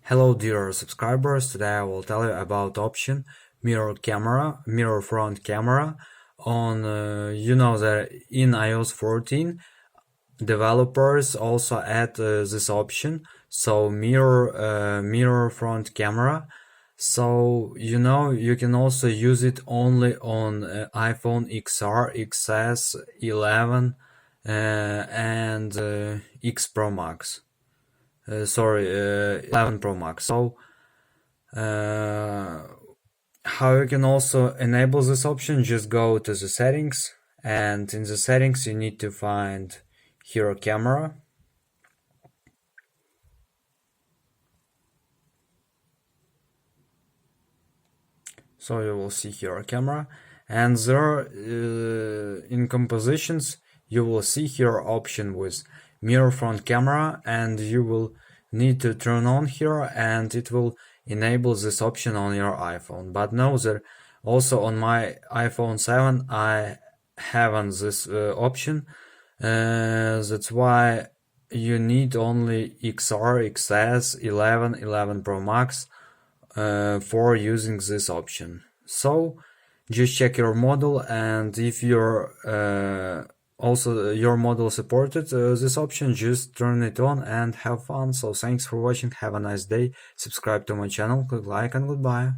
Hello dear subscribers, today I will tell you about option mirror front camera on you know that in iOS 14 developers also add this option, so mirror front camera. So you can also use it only on iPhone XR, XS, 11 and X Pro Max. 11 Pro Max. So how you can also enable this option, just go to the settings, and in the settings you need to find here camera. So you will see here camera, and there in compositions you will see here option with mirror front camera, and you will need to turn on here and it will enable this option on your iPhone. But know that also on my iPhone 7 I haven't this option, that's why you need only XR, XS, 11, 11 Pro Max for using this option. So just check your model, and if your model supported this option, just turn it on and have fun. So thanks for watching, have a nice day, subscribe to my channel, click like, and goodbye.